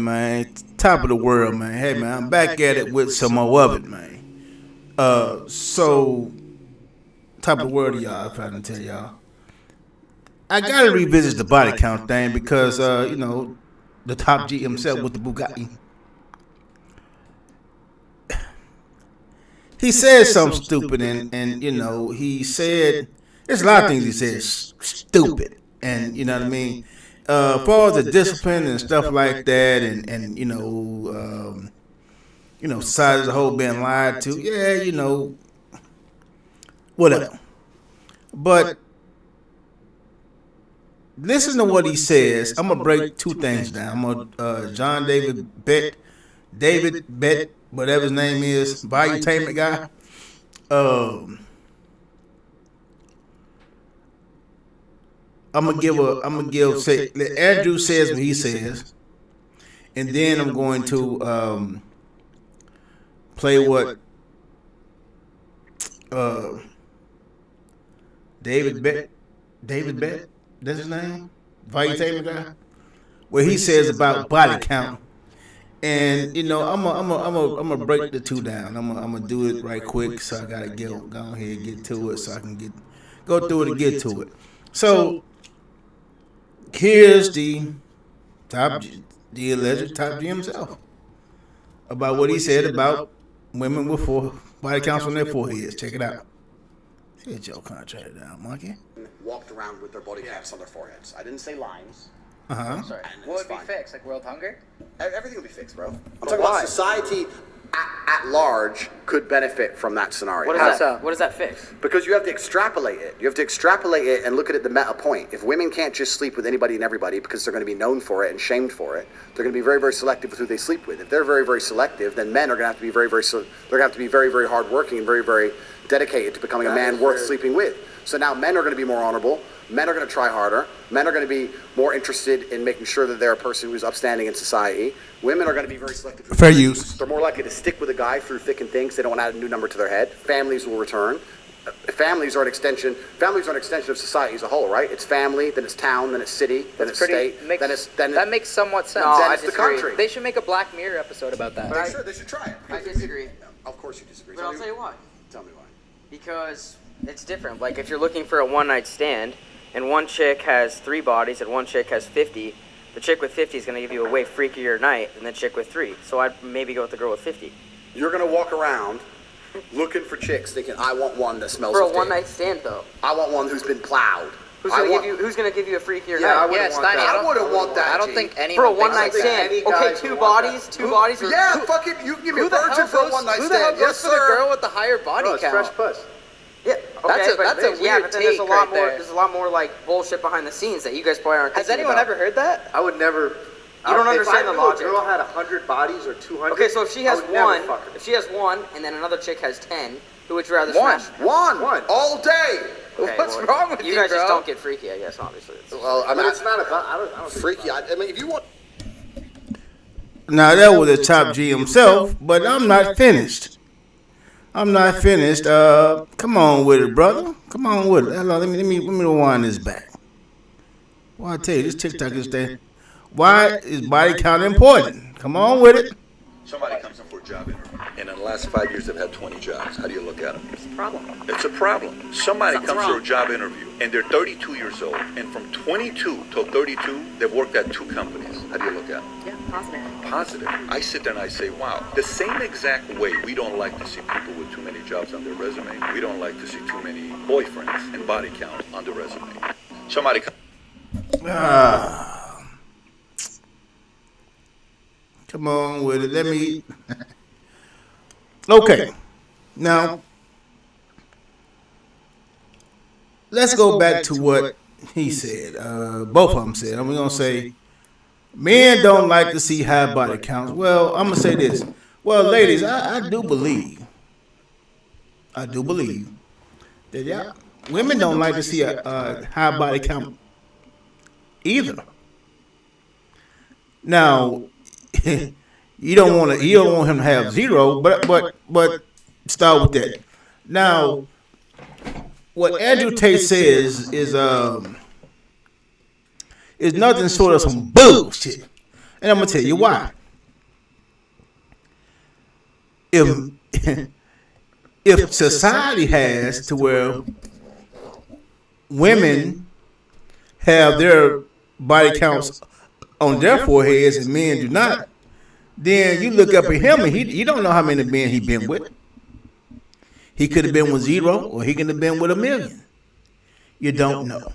man. Top of the world, man. Hey, man, I'm back at it with some more of it, man. So, top of the world, y'all, I'm trying to tell y'all. I gotta revisit the body count thing because, the top G himself with the Bugatti. He said something stupid, and he said, there's a lot of things he said stupid, and you know what I mean? As far as the discipline and stuff like that, and society as a whole being lied to, whatever. But listen to what he says. I'm gonna break two things down. I'm gonna John David Bett, whatever his name is, valuetainment guy. I'm gonna give say Andrew says what he says, and then I'm going to play what David Bett, that's his name, valuetainment guy, what he says about body count. And I'm gonna break the two down. I'm gonna do it right quick, so I gotta go ahead and get to it, so I can go through it and get to it. So here's the alleged top G himself about what he said about women with body counts on their foreheads. Check it out. Get your contract down, monkey. Walked around with their body counts on their foreheads. I didn't say lines. I'm sorry. What would be fixed? Like world hunger? Everything would be fixed, bro. I'm talking about society at large could benefit from that scenario. What does that fix? Because you have to extrapolate it. You have to extrapolate it and look at it the meta point. If women can't just sleep with anybody and everybody because they're going to be known for it and shamed for it, they're going to be very, very selective with who they sleep with. If they're very, very selective, then men are going to have to be very, very hardworking and very, very dedicated to becoming a man worth sleeping with. So now men are going to be more honorable. Men are going to try harder. Men are going to be more interested in making sure that they're a person who's upstanding in society. Women are going to be very selective. Fair use. They're more likely to stick with a guy through thick and thin. They don't want to add a new number to their head. Families will return. Families are an extension of society as a whole, right? It's family, then it's town, then it's city, then it's state, that makes somewhat sense. No, then it's the country. They should make a Black Mirror episode about that. They should try it. I disagree. Of course you disagree. But I'll tell you why. Tell me why. Because it's different. Like if you're looking for a one-night stand, and one chick has 3 bodies and one chick has 50, the chick with 50 is going to give you a way freakier night than the chick with 3. So I'd maybe go with the girl with 50. You're going to walk around looking for chicks thinking, I want one that smells for of a one-night stand, though. I want one who's been plowed. Who's going to give you a freakier night? I wouldn't want that. I don't think anyone for a one-night stand. Okay, two bodies. Yeah, fuck it. You can give me a virgin for a one-night stand. Who the hell goes for the girl with the higher body count? It's fresh puss. Yeah, okay, that's a weird but take there's a lot more like bullshit behind the scenes that you guys probably aren't thinking about. Has anyone ever heard that? I would never. You don't understand the logic. If a girl had 100 bodies or 200. Okay, so if she has one, and then another chick has 10, who would you rather smash? One all day. Okay, what's wrong with you, guys? Bro? Just don't get freaky, I guess. Obviously. Well, I mean, it's not about. I don't freaky. I mean, if you want. Now that was the top G himself, but I'm not finished. Come on with it, brother. Come on with it. Let me rewind this back. Well, I tell you, this TikTok is there. Why is body count important? Come on with it. Somebody comes in for a job interview, and in the last 5 years they've had 20 jobs. How do you look at them? It's a problem. It's a problem. Somebody comes for a job interview, and they're 32 years old, and from 22 till 32, they've worked at 2 companies. How do you look at them? Yeah, positive. Positive. I sit there and I say, wow. The same exact way we don't like to see people with too many jobs on their resume. We don't like to see too many boyfriends and body count on the resume. Somebody comes. Come on with it. Let me. Okay. Now, let's go back to what he said. Both of them said. I'm going to say, men don't like to see high body counts. Well, I'm going to say this. Well, ladies, I do believe that women don't like to see a high body count either. Now, you don't want him to have 0, but start with that. Now, what Andrew Tate says is nothing short of some bullshit, and I'm gonna tell you why. if if society has to where women have their body counts on their foreheads and men do not, then you look up at him and you don't know how many men he been with. He could have been with 0 or he could have been with 1,000,000. You don't know.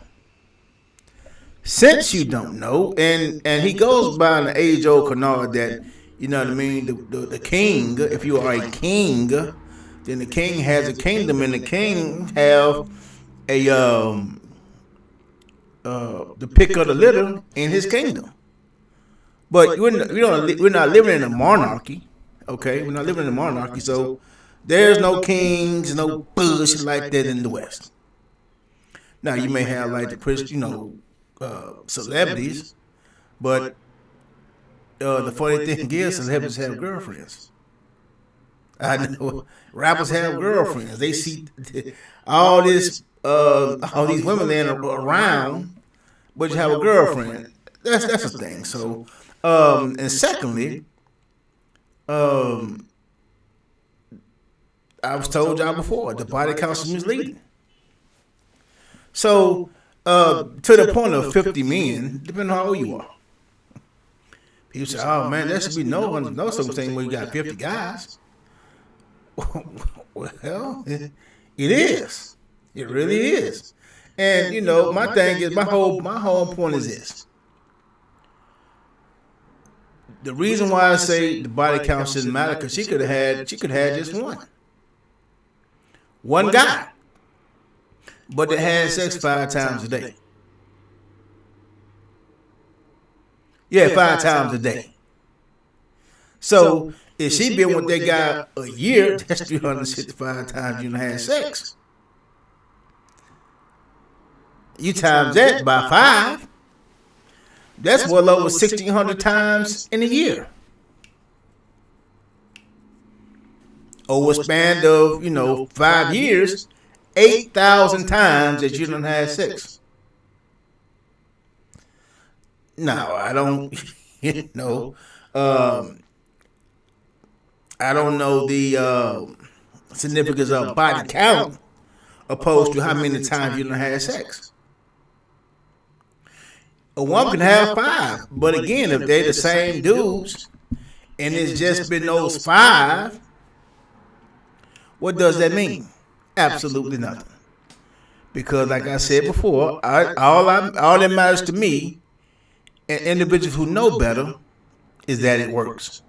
Since you don't know, and he goes by an age-old canard that, you know what I mean, the king, if you are a king, then the king has a kingdom, and the king have a the pick of the litter in his kingdom. But we're not living in a monarchy, okay? We're not living in a monarchy, so there's no kings, no bullshit like that in the West. Now you may have like the Christian, celebrities, but the funny thing is, celebrities have girlfriends. I know rappers have girlfriends. They see all these women laying around, but you have a girlfriend. That's a thing. So, and secondly, I was told y'all before, the body count is misleading. So, to the point of 50 men, depending on how old you are. People say, "Oh man, there should be no something where you got 50 guys." Well, it is. It really is. And my thing is, my whole point is this. The reason why I say the body count shouldn't matter, because she could have had just one guy, but they had sex 5 times a day. Yeah, 5 times a day. So if she been with that guy a year, that's 365 times you done had sex. You times that by 5, that's well over 1,600 times in a year. Over a span of 5 years, 8,000 times that you done had sex. Now I don't, I don't know the significance of body count opposed to how many times you done had sex. A woman can have 5, but again, if they're the same dudes and it's just been those 5, what does that mean? Absolutely nothing. Because, like I said before, all that matters to me and individuals who know better is that it works.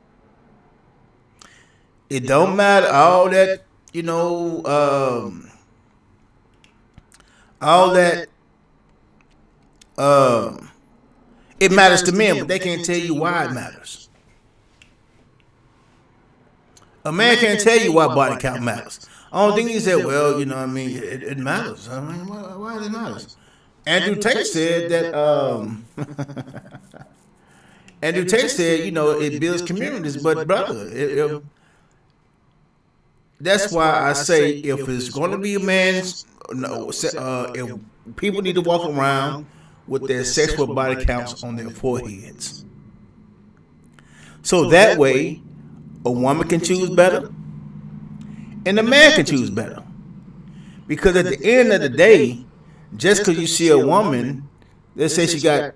It don't matter all that, it matters to men, but they can't tell you why it matters. A man can't tell you why body count matters. Only thing he said, well, it matters. I mean, why does it matter? Andrew Tate said that. Andrew Tate said, it builds communities, but brother, that's why I say if it's going to be a man's, if people need to walk around with their sexual body counts on their foreheads, so that way a woman can choose better and a man can choose better. Because at the end of the day, just because you see a woman, let's say she got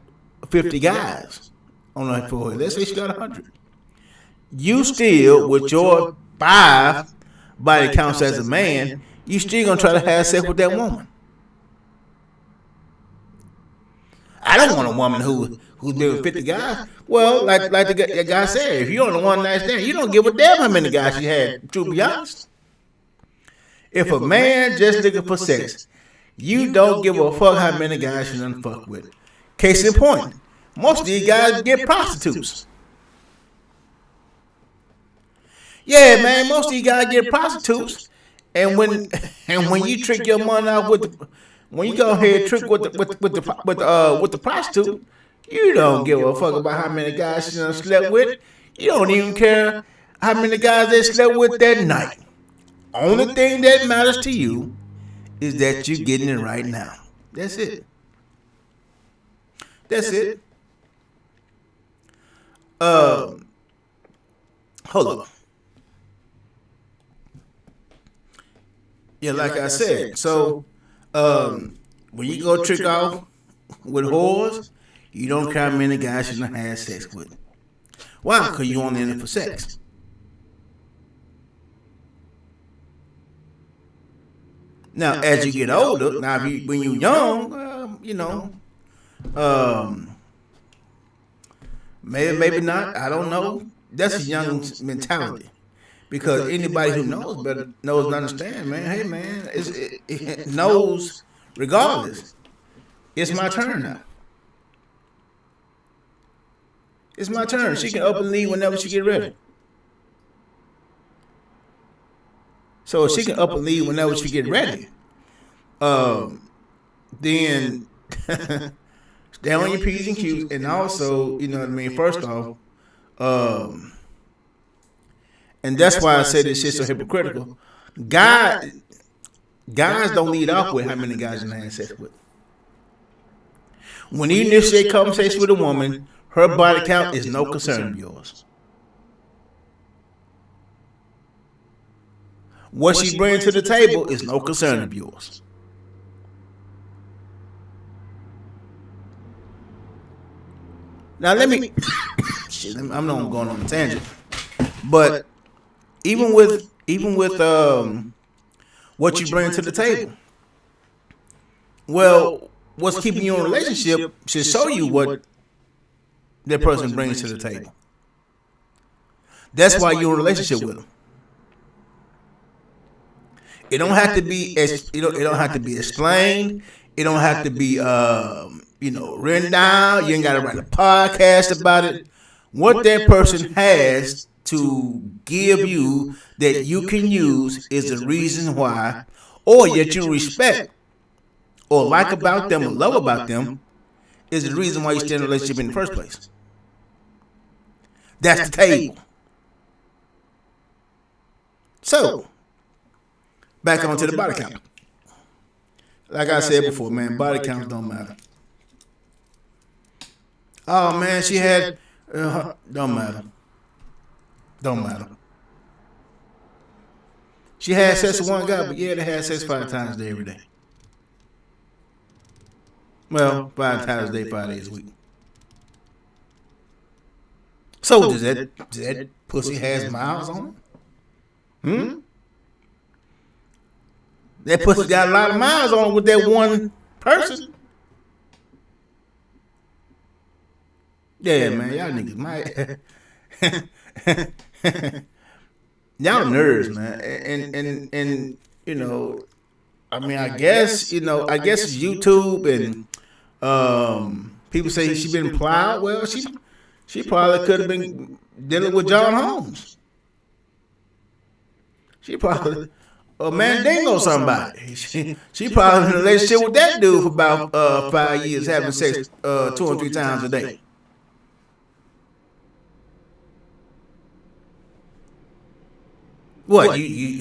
50 guys on her forehead, let's say she got 100, you still, with your 5 body counts as a man, you still gonna try to have sex with that woman. I don't want a woman who's been with 50 guys. Well, like the guy said, if you're on a one night stand, you don't give a damn how many guys she had, to be honest. If a man just looking for sex, you don't give a fuck how many guys you done fuck with. Case in point, most of these guys get prostitutes. Yeah, man, most of these guys get prostitutes, and when you trick your money out when you go ahead and trick with the prostitute, you don't give a fuck about how many guys you done slept with. You don't even care how many guys they slept with that night. Only thing that matters to you is that you're getting it right now. That's it. That's it. Hold on. Yeah, like I said. So, when you go trick off with whores, you don't count many guys you done had sex with. Why? Because you only in it for sex. Now, as you get older, now when you're young, maybe not. I don't know. That's a young mentality. Because anybody who knows better knows and understands, man. Hey, man, it knows regardless. It's my turn now. It's my turn. She can up and leave whenever she get ready. So if she can up and leave whenever she get ready, then stay on your P's and Q's. And also, you know what I mean, first off, and that's why I say this shit's so hypocritical. Guys don't lead off with how many guys you had sex with. When you initiate conversation with a woman, her body count is no concern of yours. What she brings to the table is no concern of yours. Now let me I'm not going on a tangent, but even with what you bring to the table, well, what's keeping you in a relationship should show you what that person brings to the table. That's why you're in a relationship with them. It don't have to be it don't have to be explained. It don't have to be written down. You ain't got to write a podcast about it. What that person has to give you that you can use is the reason why, or yet you respect or like about them or love about them, is the reason why you stay in a relationship in the first place. That's the table. So, back onto the body count. Like I said before, man, body counts don't matter. Oh man, she had don't matter. Don't matter. She had sex with one guy, but yeah, they had sex 5 times a day every day. Well, 5 times a day, 5 days a week. So does that pussy has miles on it? That pussy got a lot of miles on it with that one person. Yeah, man, y'all niggas might. Y'all nerds, man, and I mean, I guess it's YouTube and people say she been plowed. Well, she probably could have been dealing with John Holmes. She probably Mandingo somebody. She probably in a relationship with that dude for about 5 years, having sex 2 or 3 times a day. What you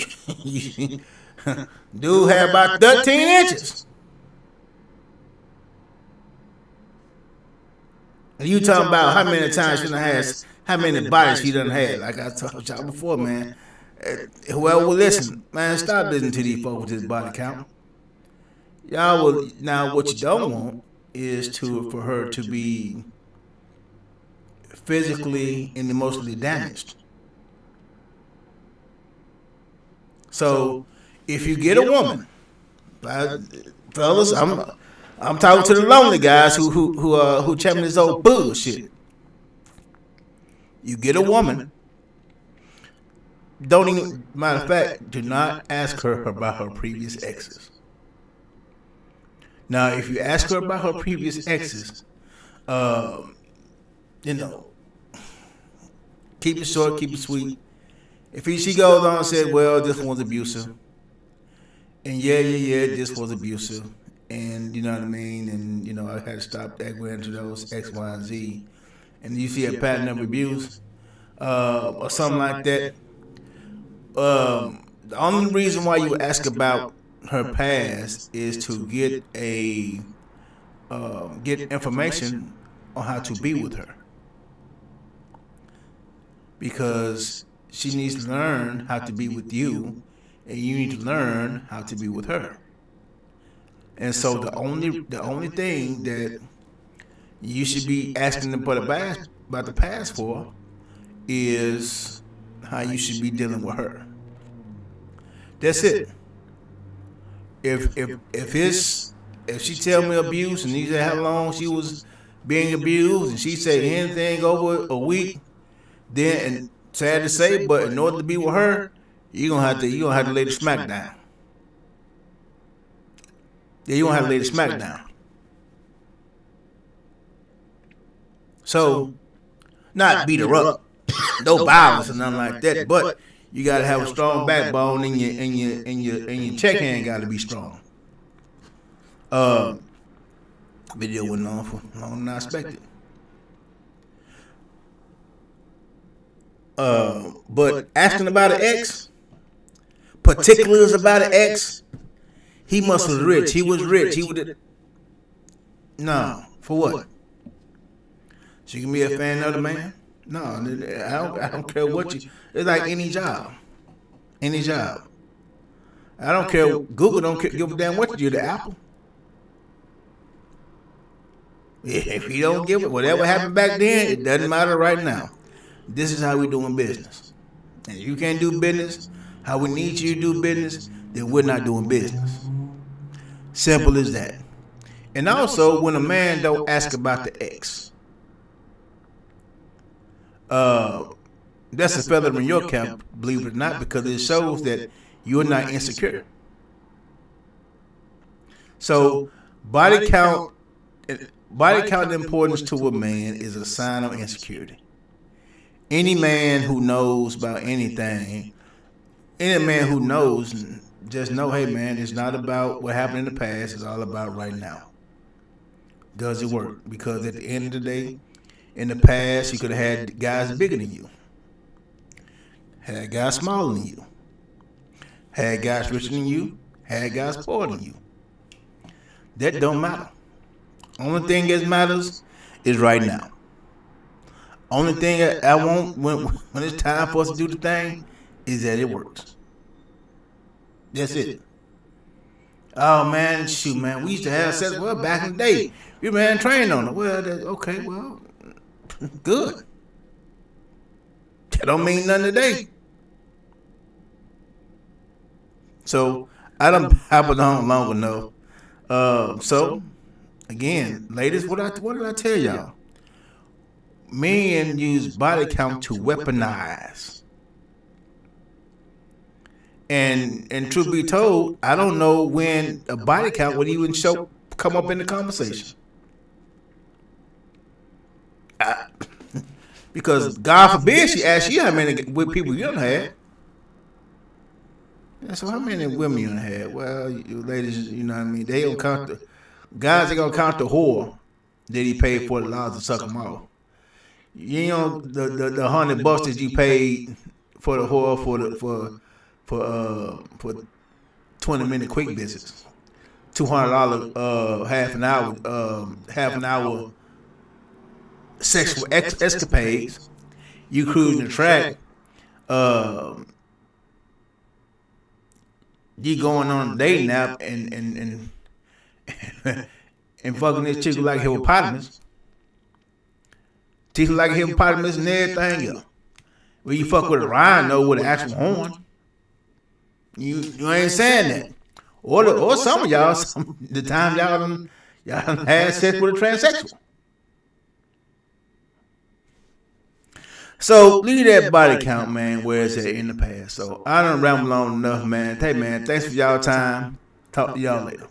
dude had about 13 inches. And you talking about how many times she done had, how many bodies she done had. Like I told y'all before, man. Whoever will listen, man, stop listening to these folks with this body count. Y'all will now. What you don't want is for her to be physically and emotionally damaged. So, if you get a woman, fellas, I'm talking to the lonely guys who champing this old bullshit. You get a woman. Don't even, matter of fact, do not ask her about her previous exes. Now, if you ask her about her previous exes, keep it short, keep it sweet. If she goes on and said, well, this one's abusive, and yeah, this was abusive, and you know what I mean, and I had to stop going to those X, Y, and Z, and you see a pattern of abuse, or something like that. The only reason why you ask about her past is to get information on how to be with her, because she needs to learn how to be with you and you need to learn how to be with her. And so the only thing that you should be asking about the past for is how you should be dealing with her. That's it. If she tell me abuse and you say how long she was being abused and she say anything over a week, then, and sad to say, but in order to be with her, you're gonna have to lay the smack down. Yeah, you're gonna have to lay the smack down. So, not beat her up, no violence or nothing like that, but you gotta have a strong backbone, and your check hand gotta be strong. Video went on for longer than I expected. But asking about an ex, particulars about an ex, he must was rich. He was rich. He would. No, for what? She can be a fan of the man. No, I don't care what you. It's like any job. Any job. I don't care. Google don't give a damn what you do to Apple. If you don't give it, whatever happened back then, it doesn't matter right now. This is how we doing business. And if you can't do business how we need you to do business, then we're not doing business. Simple as that. And also, when a man don't ask about the ex, that's a feather in your cap, believe it or not, because it shows that you're not insecure. So, body count importance to a man is a sign of insecurity. Any man who knows about anything, any man who knows, just know, hey man, it's not about what happened in the past, it's all about right now. Does it work? Because at the end of the day, in the past, you could have had guys bigger than you, had guys smaller than you, had guys richer than you, had guys poorer than you. That don't matter. Only thing that matters is right now. Only thing I want when it's time for us to do the thing is that it works. That's it. Oh man, shoot man, we used to have sex well back in the day. We ran trained on it. Well, okay, well, good. That don't mean nothing today. So I done hobbled on long enough. So again, ladies, what did I tell y'all? Men use body count to weaponize. And truth be told, I don't know when a body count would even come up in the conversation. Because God forbid she asks you how many people you done had. Yeah, so how many women you done had? Well, you ladies, you know what I mean? They don't count the guys. They gonna count the whore that he paid $40 to suck them off. You know the $100 that you paid for the whore for 20-minute quick visits, $200 half an hour sexual escapades. You cruising the track, you going on a dating app and fucking this chick like hippopotamus. Teeth like hippopotamus and everything else. Well, you fuck with a rhino with an actual horn. You ain't saying that. Or some of y'all, the time y'all had sex with a transsexual. So leave that body count, man, where it's at in the past. So I done rambled on enough, man. Hey man, thanks for y'all time. Talk to y'all later.